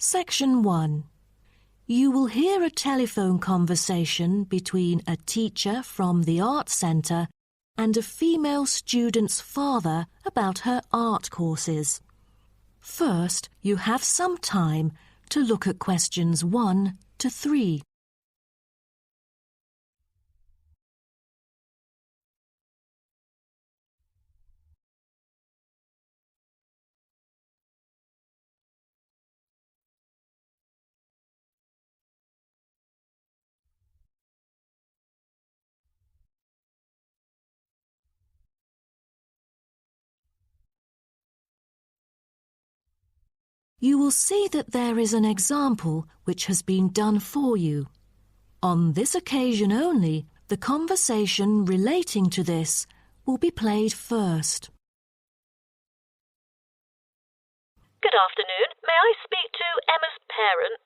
Section 1. You will hear a telephone conversation between a teacher from the Art Centre and a female student's father about her art courses. First, you have some time to look at questions 1 to 3. You will see that there is an example which has been done for you. On this occasion only, the conversation relating to this will be played first. Good afternoon. May I speak to Emma's parent?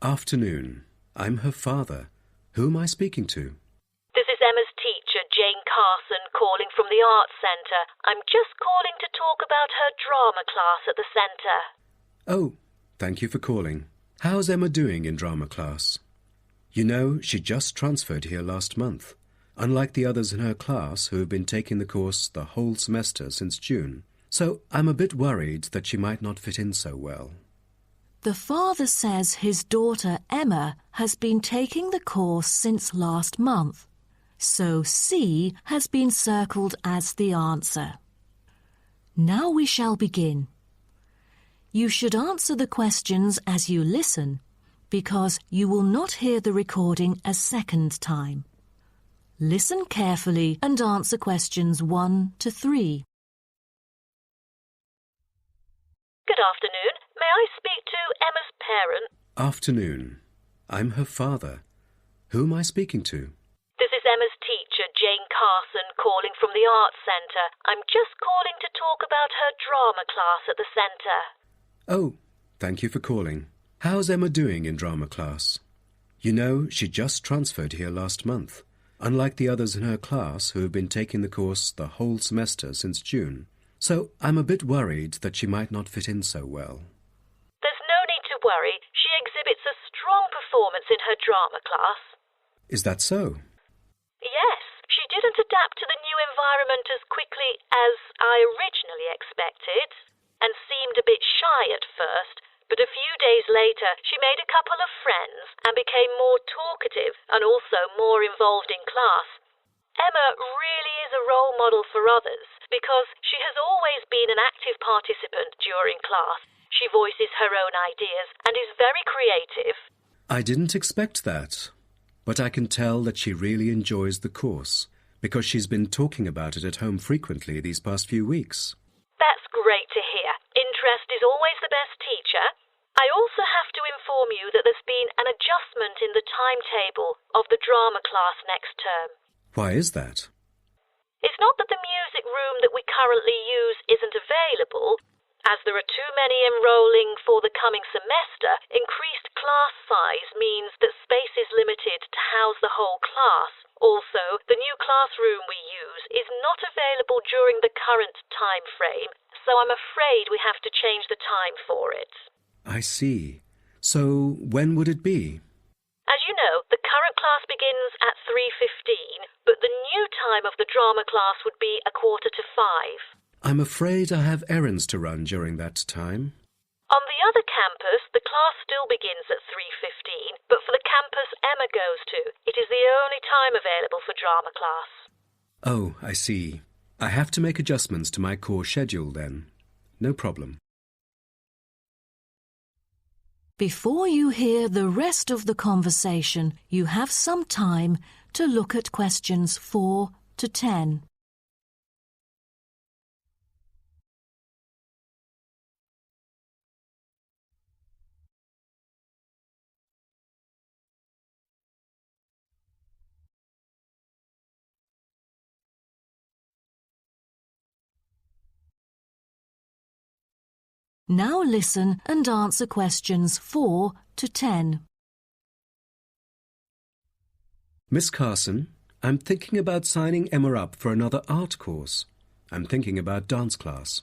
Afternoon. I'm her father. Who am I speaking to? This is Emma's teacher, Jane Carson, calling from the Arts Centre. I'm just calling to talk about her drama class at the centre. Oh, thank you for calling. How's Emma doing in drama class? You know, she just transferred here last month, unlike the others in her class who have been taking the course the whole semester since June. So I'm a bit worried that she might not fit in so well. The father says his daughter Emma has been taking the course since last month, so C has been circled as the answer. Now we shall begin. You should answer the questions as you listen, because you will not hear the recording a second time. Listen carefully and answer questions 1 to 3. Good afternoon. May I speak to Emma's parent? Afternoon. I'm her father. Who am I speaking to? This is Emma's teacher, Jane Carson, calling from the Arts Centre. I'm just calling to talk about her drama class at the centre. Oh, thank you for calling. How's Emma doing in drama class? You know, she just transferred here last month, unlike the others in her class who have been taking the course the whole semester since June. So I'm a bit worried that she might not fit in so well. There's no need to worry. She exhibits a strong performance in her drama class. Is that so? Yes, she didn't adapt to the new environment as quickly as I originally expected, and seemed a bit shy at first, but a few days later she made a couple of friends and became more talkative and also more involved in class. Emma really is a role model for others because she has always been an active participant during class. She voices her own ideas and is very creative. I didn't expect that, but I can tell that she really enjoys the course because she's been talking about it at home frequently these past few weeks. That's great to hear. Interest is always the best teacher. I also have to inform you that there's been an adjustment in the timetable of the drama class next term. Why is that? It's not that the music room that we currently use isn't available. As there are too many enrolling for the coming semester, increased class size means that space is limited to house the whole class. Also, the new classroom we use is not available during the current time frame, so I'm afraid we have to change the time for it. I see. So when would it be? As you know, the current class begins at 3:15, but the new time of the drama class would be 4:45. I'm afraid I have errands to run during that time. On the other campus, the class still begins at 3:15, but for the campus Emma goes to, it is the only time available for drama class. Oh, I see. I have to make adjustments to my course schedule then. No problem. Before you hear the rest of the conversation, you have some time to look at questions 4 to 10. Now listen and answer questions 4 to 10. Miss Carson, I'm thinking about signing Emma up for another art course. I'm thinking about dance class.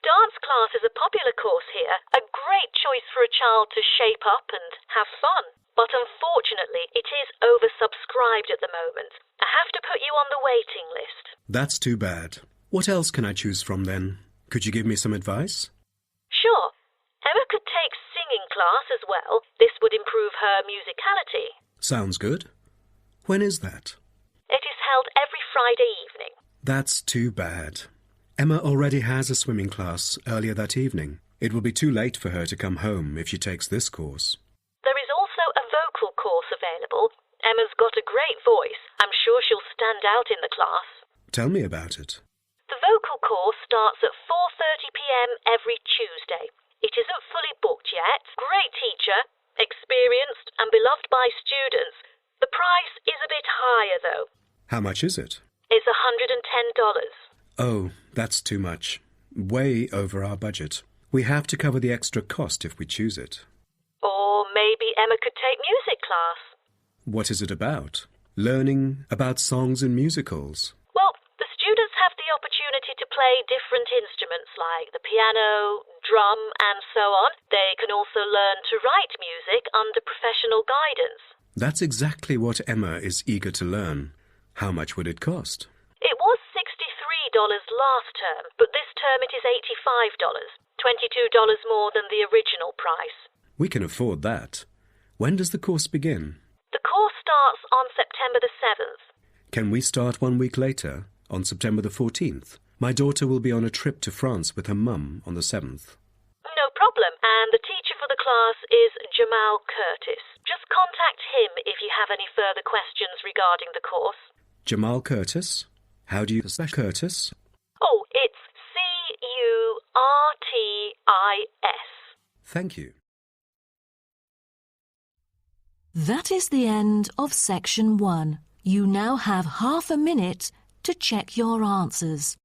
Dance class is a a popular course here, a great choice for a child to shape up and have fun. But unfortunately, it is oversubscribed at the moment. I have to put you on the waiting list. That's too bad. What else can I choose from then? Could you give me some advice? Sure. Emma could take singing class as well. This would improve her musicality. Sounds good. When is that? It is held every Friday evening. That's too bad. Emma already has a swimming class earlier that evening. It will be too late for her to come home if she takes this course. There is also a vocal course available. Emma's got a great voice. I'm sure she'll stand out in the class. Tell me about it. The vocal course starts at 4:30 p.m. every Tuesday. It isn't fully booked yet. Great teacher, experienced and beloved by students. The price is a bit higher though. How much is it? It's $110. Oh, that's too much. Way over our budget. We have to cover the extra cost if we choose it. Or maybe Emma could take music class. What is it about? Learning about songs and musicals. Well, the students have the opportunity to play different instruments like the piano, drum and so on. They can also learn to write music under professional guidance. That's exactly what Emma is eager to learn. How much would it cost? It was $63 last term, but this term it is $85, $22 more than the original price. We can afford that. When does the course begin? The course starts on September the 7th. Can we start 1 week later, on September the 14th? My daughter will be on a trip to France with her mum on the 7th. No problem, and the teacher for the class is Jamal Curtis. Just contact him if you have any further questions regarding the course. Jamal Curtis? How do you spell Curtis? Oh, it's C-U-R-T-I-S. Thank you. That is the end of section 1. You now have half a minute to check your answers.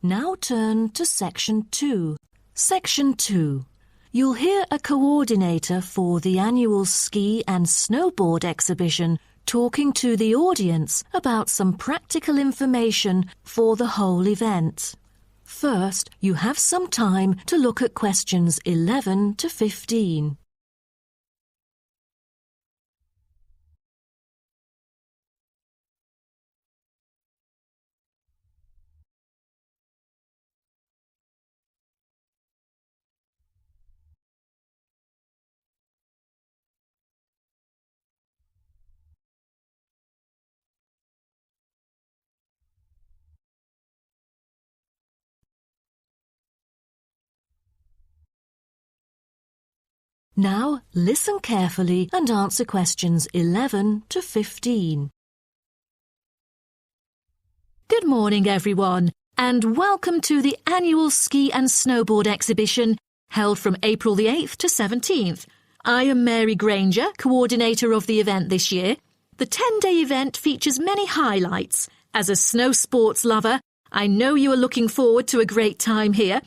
Now turn to Section 2. Section 2. You'll hear a coordinator for the annual ski and snowboard exhibition talking to the audience about some practical information for the whole event. First, you have some time to look at questions 11 to 15. Now, listen carefully and answer questions 11 to 15. Good morning, everyone, and welcome to the annual ski and snowboard exhibition held from April the 8th to 17th. I am Mary Granger, coordinator of the event this year. The 10-day event features many highlights. As a snow sports lover, I know you are looking forward to a great time here.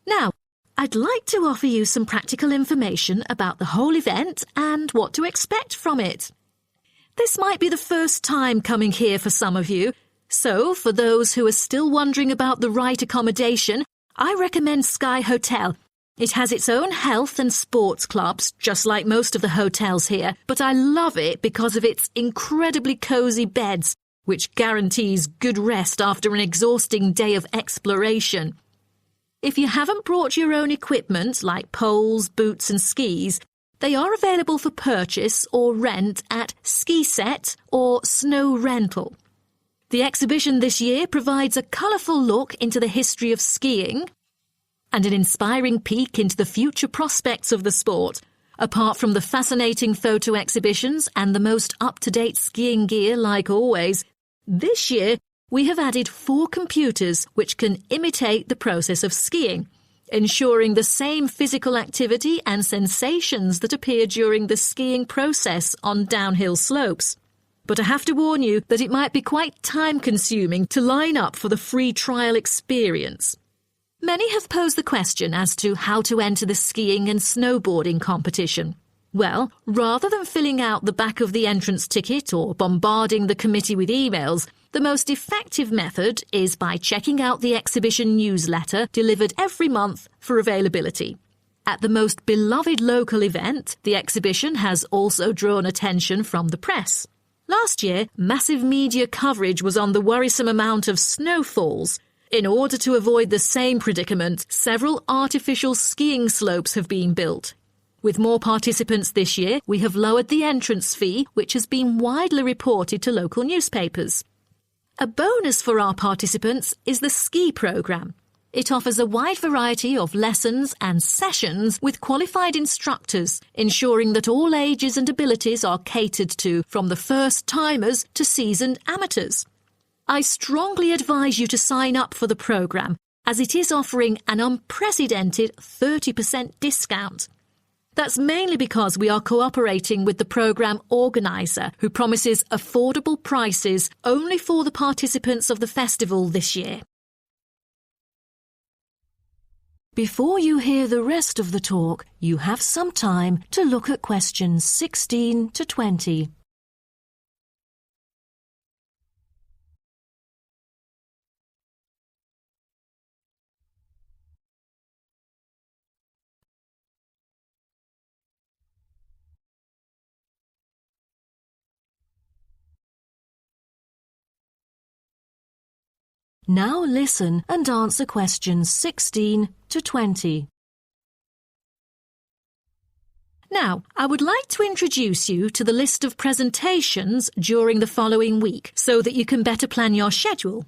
Now, I'd like to offer you some practical information about the whole event and what to expect from it. This might be the first time coming here for some of you, so for those who are still wondering about the right accommodation, I recommend Sky Hotel. It has its own health and sports clubs, just like most of the hotels here, but I love it because of its incredibly cosy beds, which guarantees good rest after an exhausting day of exploration. If you haven't brought your own equipment, like poles, boots and skis, they are available for purchase or rent at Ski Set or Snow Rental. The exhibition this year provides a colourful look into the history of skiing and an inspiring peek into the future prospects of the sport. Apart from the fascinating photo exhibitions and the most up-to-date skiing gear like always, this year we have added 4 computers which can imitate the process of skiing. ensuring the same physical activity and sensations that appear during the skiing process on downhill slopes. But I have to warn you that it might be quite time-consuming to line up for the free trial experience. Many have posed the question as to how to enter the skiing and snowboarding competition. Well, rather than filling out the back of the entrance ticket or bombarding the committee with emails, the most effective method is by checking out the exhibition newsletter delivered every month for availability. At the most beloved local event, the exhibition has also drawn attention from the press. Last year, massive media coverage was on the worrisome amount of snowfalls. In order to avoid the same predicament, several artificial skiing slopes have been built. With more participants this year, we have lowered the entrance fee, which has been widely reported to local newspapers. A bonus for our participants is the ski programme. It offers a wide variety of lessons and sessions with qualified instructors, ensuring that all ages and abilities are catered to, from the first-timers to seasoned amateurs. I strongly advise you to sign up for the programme, as it is offering an unprecedented 30% discount. That's mainly because we are cooperating with the programme organiser, who promises affordable prices only for the participants of the festival this year. Before you hear the rest of the talk, you have some time to look at questions 16 to 20. Now listen and answer questions 16 to 20. Now, I would like to introduce you to the list of presentations during the following week so that you can better plan your schedule.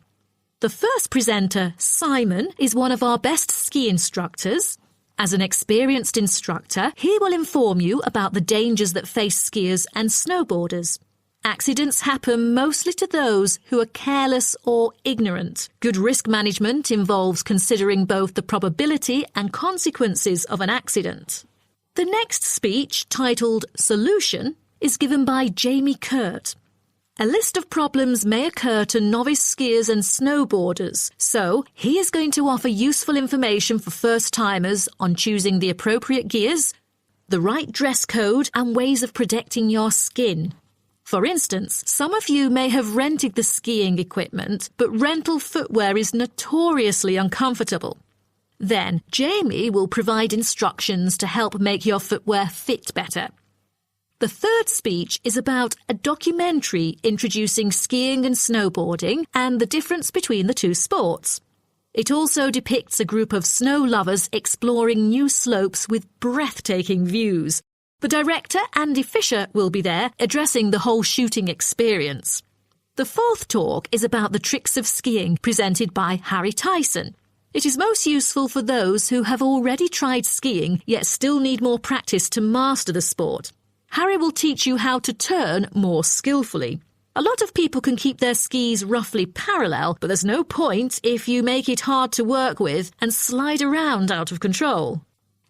The first presenter, Simon, is one of our best ski instructors. As an experienced instructor, he will inform you about the dangers that face skiers and snowboarders. Accidents happen mostly to those who are careless or ignorant. Good risk management involves considering both the probability and consequences of an accident. The next speech, titled Solution, is given by Jamie Kurt. A list of problems may occur to novice skiers and snowboarders, so he is going to offer useful information for first-timers on choosing the appropriate gears, the right dress code, and ways of protecting your skin. For instance, some of you may have rented the skiing equipment, but rental footwear is notoriously uncomfortable. Then, Jamie will provide instructions to help make your footwear fit better. The third speech is about a documentary introducing skiing and snowboarding and the difference between the two sports. It also depicts a group of snow lovers exploring new slopes with breathtaking views. The director, Andy Fisher, will be there, addressing the whole shooting experience. The fourth talk is about the tricks of skiing, presented by Harry Tyson. It is most useful for those who have already tried skiing, yet still need more practice to master the sport. Harry will teach you how to turn more skillfully. A lot of people can keep their skis roughly parallel, but there's no point if you make it hard to work with and slide around out of control.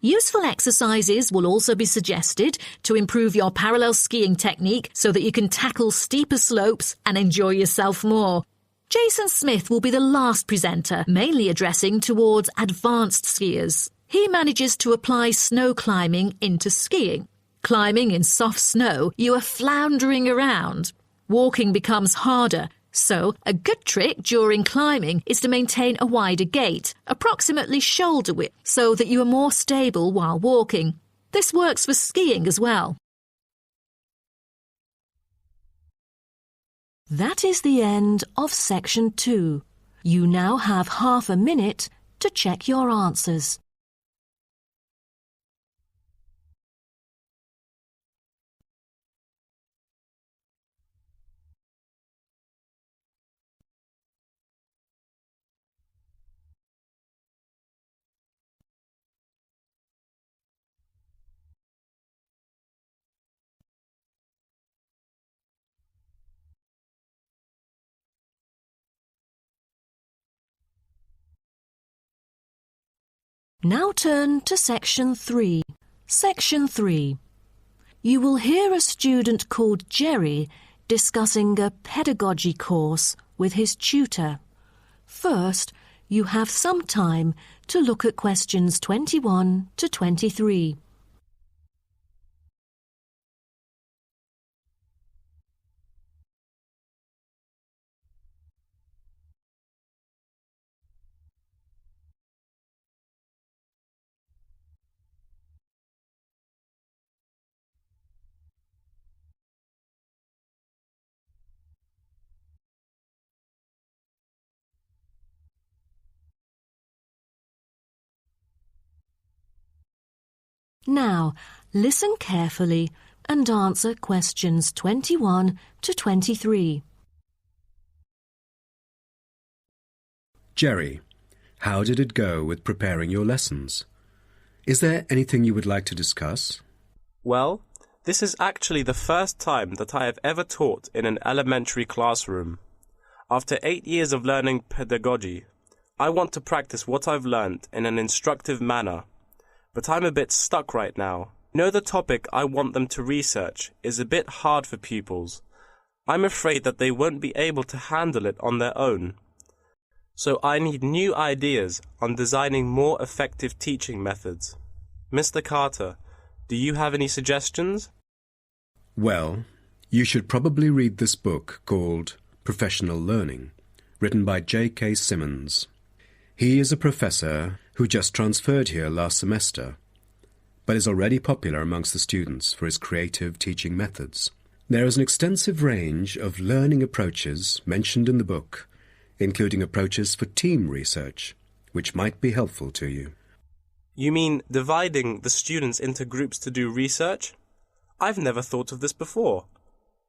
Useful exercises will also be suggested to improve your parallel skiing technique so that you can tackle steeper slopes and enjoy yourself more. Jason Smith will be the last presenter, mainly addressing towards advanced skiers. He manages to apply snow climbing into skiing. Climbing in soft snow, you are floundering around. Walking becomes harder. So, a good trick during climbing is to maintain a wider gait, approximately shoulder width, so that you are more stable while walking. This works for skiing as well. That is the end of section 2. You now have half a minute to check your answers. Now turn to Section 3. Section 3. You will hear a student called Jerry discussing a pedagogy course with his tutor. First, you have some time to look at questions 21 to 23. Now, listen carefully and answer questions 21 to 23. Jerry, how did it go with preparing your lessons? Is there anything you would like to discuss? Well, this is actually the first time that I have ever taught in an elementary classroom. After 8 years of learning pedagogy, I want to practice what I've learned in an instructive manner. But I'm a bit stuck right now. The topic I want them to research is a bit hard for pupils. I'm afraid that they won't be able to handle it on their own. So I need new ideas on designing more effective teaching methods. Mr. Carter, do you have any suggestions? Well, you should probably read this book called Professional Learning, written by J.K. Simmons. He is a professor who just transferred here last semester, but is already popular amongst the students for his creative teaching methods. There is an extensive range of learning approaches mentioned in the book, including approaches for team research, which might be helpful to you. You mean dividing the students into groups to do research? I've never thought of this before.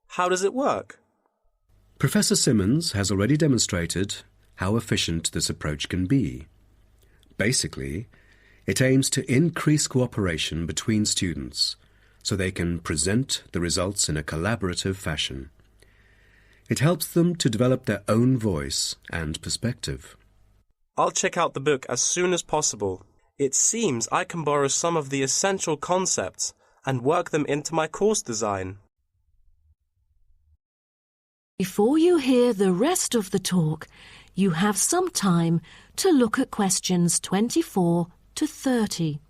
How does it work? Professor Simmons has already demonstrated how efficient this approach can be. Basically, it aims to increase cooperation between students so they can present the results in a collaborative fashion. It helps them to develop their own voice and perspective. I'll check out the book as soon as possible. It seems I can borrow some of the essential concepts and work them into my course design. Before you hear the rest of the talk, you have some time to look at questions 24 to 30.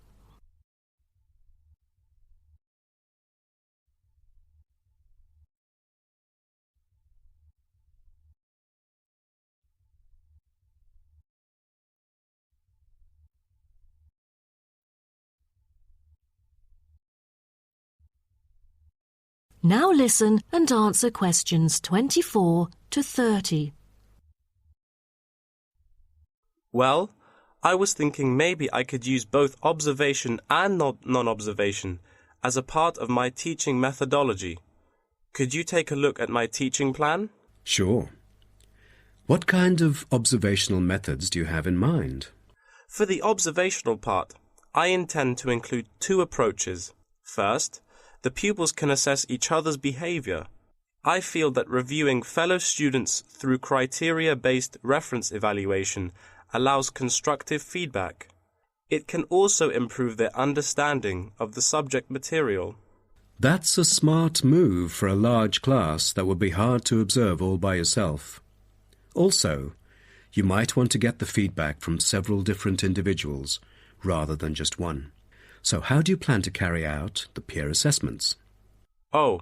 Now listen and answer questions 24 to 30. Well, I was thinking maybe I could use both observation and non-observation as a part of my teaching methodology. Could you take a look at my teaching plan? Sure. What kind of observational methods do you have in mind? For the observational part, I intend to include two approaches. First, the pupils can assess each other's behavior. I feel that reviewing fellow students through criteria-based reference evaluation allows constructive feedback. It can also improve their understanding of the subject material. That's a smart move for a large class that would be hard to observe all by yourself. Also, you might want to get the feedback from several different individuals rather than just one. So how do you plan to carry out the peer assessments? Oh,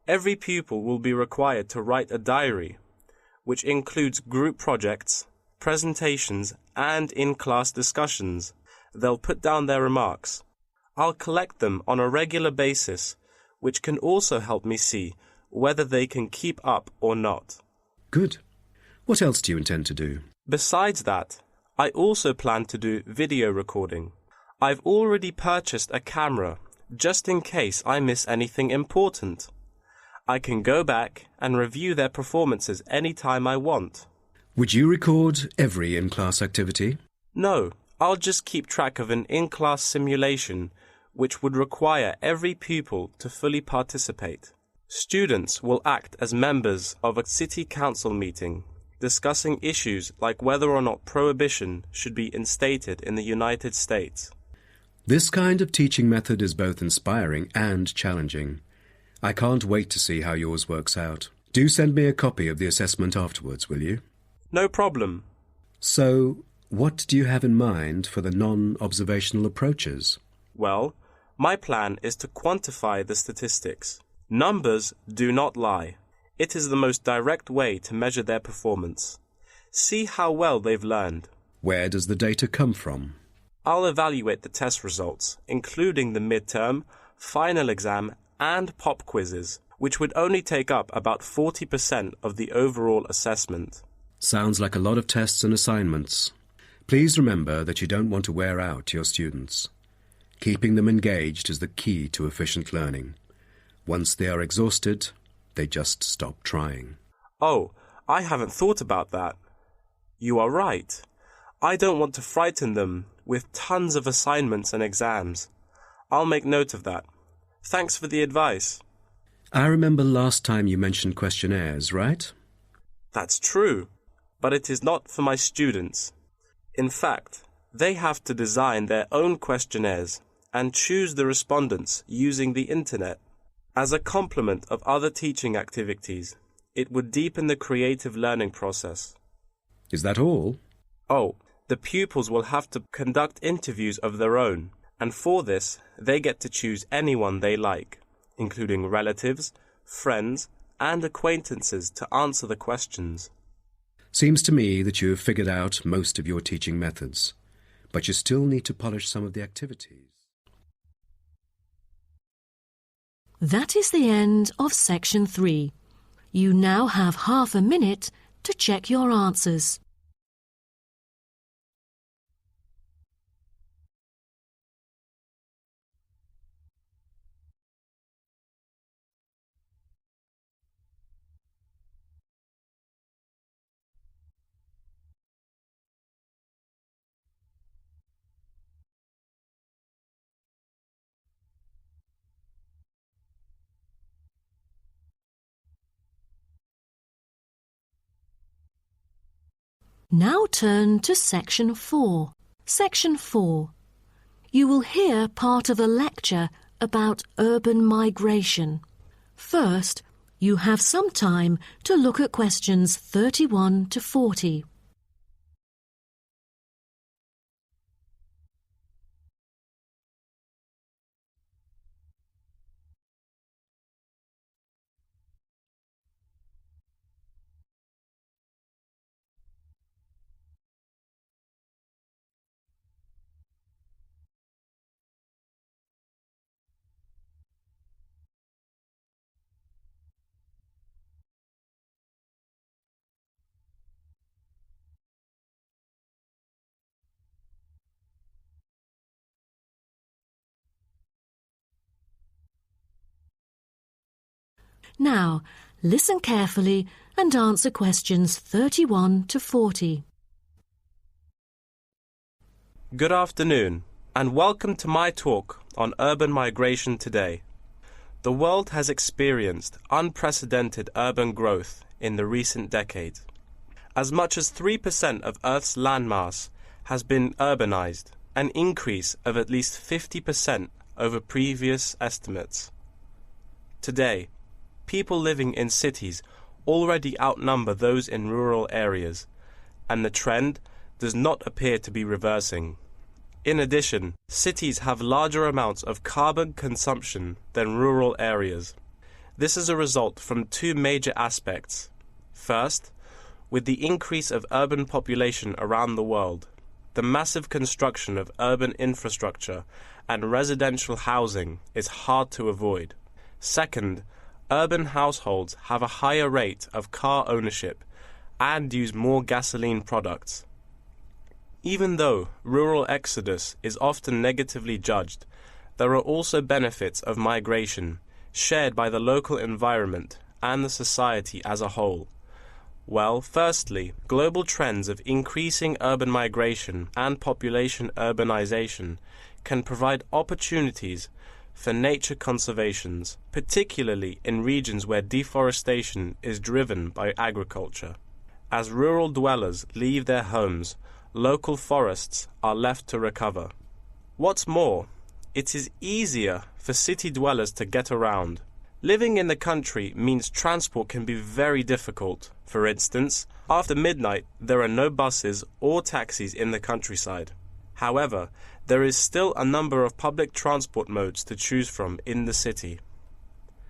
every pupil will be required to write a diary, which includes group projects, presentations, and in-class discussions. They'll put down their remarks. I'll collect them on a regular basis, which can also help me see whether they can keep up or not. Good. What else do you intend to do? Besides that, I also plan to do video recording. I've already purchased a camera, just in case I miss anything important. I can go back and review their performances anytime I want. Would you record every in-class activity? No, I'll just keep track of an in-class simulation, which would require every pupil to fully participate. Students will act as members of a city council meeting, discussing issues like whether or not prohibition should be instated in the United States. This kind of teaching method is both inspiring and challenging. I can't wait to see how yours works out. Do send me a copy of the assessment afterwards, will you? No problem. So, what do you have in mind for the non-observational approaches? Well, my plan is to quantify the statistics. Numbers do not lie. It is the most direct way to measure their performance. See how well they've learned. Where does the data come from? I'll evaluate the test results, including the midterm, final exam, and pop quizzes, which would only take up about 40% of the overall assessment. Sounds like a lot of tests and assignments. Please remember that you don't want to wear out your students. Keeping them engaged is the key to efficient learning. Once they are exhausted, they just stop trying. Oh, I haven't thought about that. You are right. I don't want to frighten them with tons of assignments and exams. I'll make note of that. Thanks for the advice. I remember last time you mentioned questionnaires, right? That's true, but it is not for my students. In fact, they have to design their own questionnaires and choose the respondents using the internet. As a complement of other teaching activities, it would deepen the creative learning process. Is that all? Oh, the pupils will have to conduct interviews of their own, and for this, they get to choose anyone they like, including relatives, friends, and acquaintances to answer the questions. Seems to me that you have figured out most of your teaching methods, but you still need to polish some of the activities. That is the end of section 3. You now have half a minute to check your answers. Now turn to section 4. Section 4. You will hear part of a lecture about urban migration. First, you have some time to look at questions 31 to 40. Now, listen carefully and answer questions 31 to 40. Good afternoon, and welcome to my talk on urban migration today. The world has experienced unprecedented urban growth in the recent decades. As much as 3% of Earth's landmass has been urbanized, an increase of at least 50% over previous estimates. Today, people living in cities already outnumber those in rural areas, and the trend does not appear to be reversing. In addition, cities have larger amounts of carbon consumption than rural areas. This is a result from two major aspects. First, with the increase of urban population around the world, the massive construction of urban infrastructure and residential housing is hard to avoid. Second, urban households have a higher rate of car ownership and use more gasoline products. Even though rural exodus is often negatively judged, there are also benefits of migration shared by the local environment and the society as a whole. Well, firstly, global trends of increasing urban migration and population urbanization can provide opportunities for nature conservations, particularly in regions where deforestation is driven by agriculture. As rural dwellers leave their homes, local forests are left to recover. What's more, it is easier for city dwellers to get around. Living in the country means transport can be very difficult. For instance, after midnight there are no buses or taxis in the countryside. However, there is still a number of public transport modes to choose from in the city.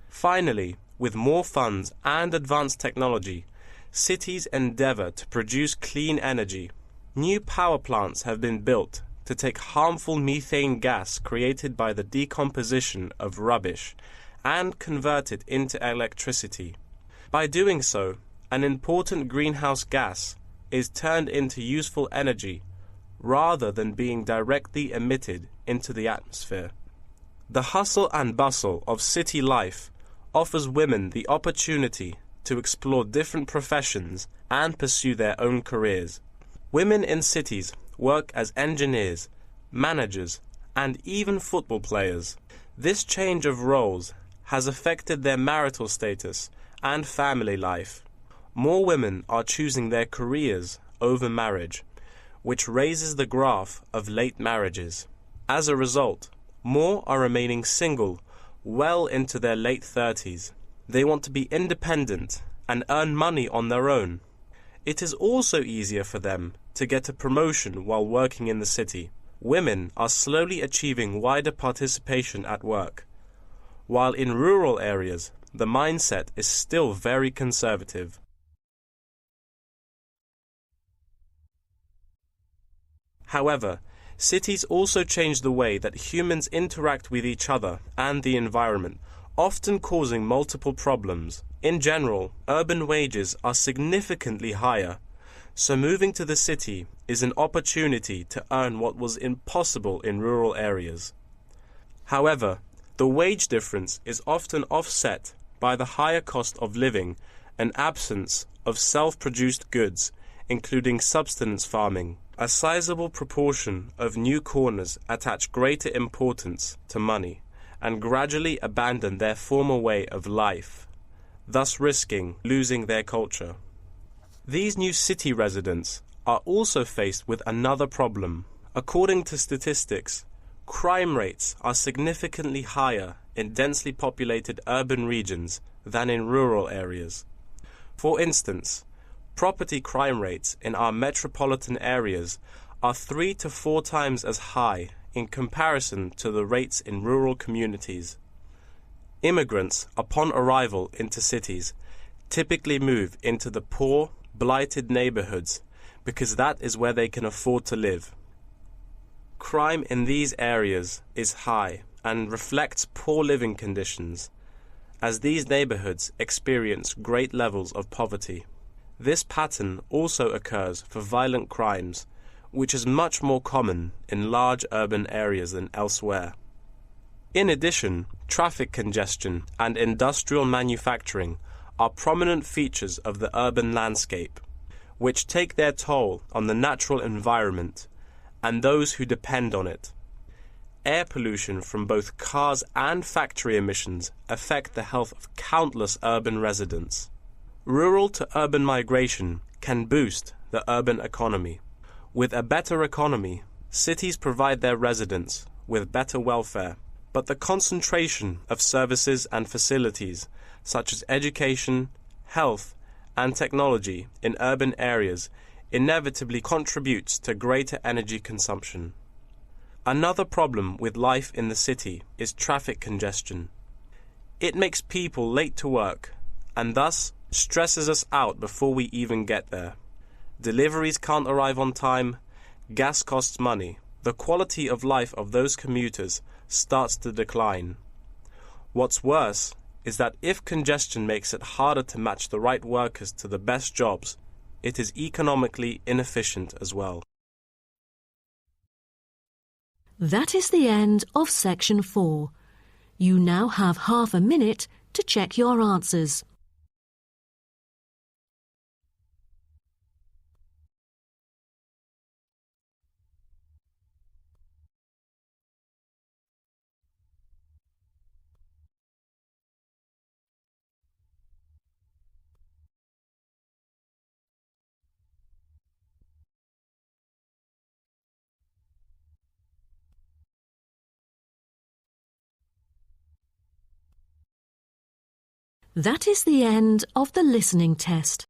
Finally, with more funds and advanced technology, cities endeavor to produce clean energy. New power plants have been built to take harmful methane gas created by the decomposition of rubbish and convert it into electricity. By doing so, an important greenhouse gas is turned into useful energy rather than being directly emitted into the atmosphere. The hustle and bustle of city life offers women the opportunity to explore different professions and pursue their own careers. Women in cities work as engineers, managers, and even football players. This change of roles has affected their marital status and family life. More women are choosing their careers over marriage, which raises the graph of late marriages. As a result, more are remaining single well into their late 30s. They want to be independent and earn money on their own. It is also easier for them to get a promotion while working in the city. Women are slowly achieving wider participation at work, while in rural areas the mindset is still very conservative. However, cities also change the way that humans interact with each other and the environment, often causing multiple problems. In general, urban wages are significantly higher, so moving to the city is an opportunity to earn what was impossible in rural areas. However, the wage difference is often offset by the higher cost of living and absence of self-produced goods, including subsistence farming. A sizable proportion of new corners attach greater importance to money and gradually abandon their former way of life, thus risking losing their culture. These new city residents are also faced with another problem. According to statistics, crime rates are significantly higher in densely populated urban regions than in rural areas. For instance, property crime rates in our metropolitan areas are 3 to 4 times as high in comparison to the rates in rural communities. Immigrants, upon arrival into cities, typically move into the poor, blighted neighborhoods because that is where they can afford to live. Crime in these areas is high and reflects poor living conditions, as these neighborhoods experience great levels of poverty. This pattern also occurs for violent crimes, which is much more common in large urban areas than elsewhere. In addition, traffic congestion and industrial manufacturing are prominent features of the urban landscape, which take their toll on the natural environment and those who depend on it. Air pollution from both cars and factory emissions affect the health of countless urban residents. Rural to urban migration can boost the urban economy. With a better economy, cities provide their residents with better welfare, but the concentration of services and facilities such as education, health, and technology in urban areas inevitably contributes to greater energy consumption. Another problem with life in the city is traffic congestion. It makes people late to work and thus stresses us out before we even get there. Deliveries can't arrive on time, gas costs money. The quality of life of those commuters starts to decline. What's worse is that if congestion makes it harder to match the right workers to the best jobs, it is economically inefficient as well. That is the end of section 4. You now have half a minute to check your answers. That is the end of the listening test.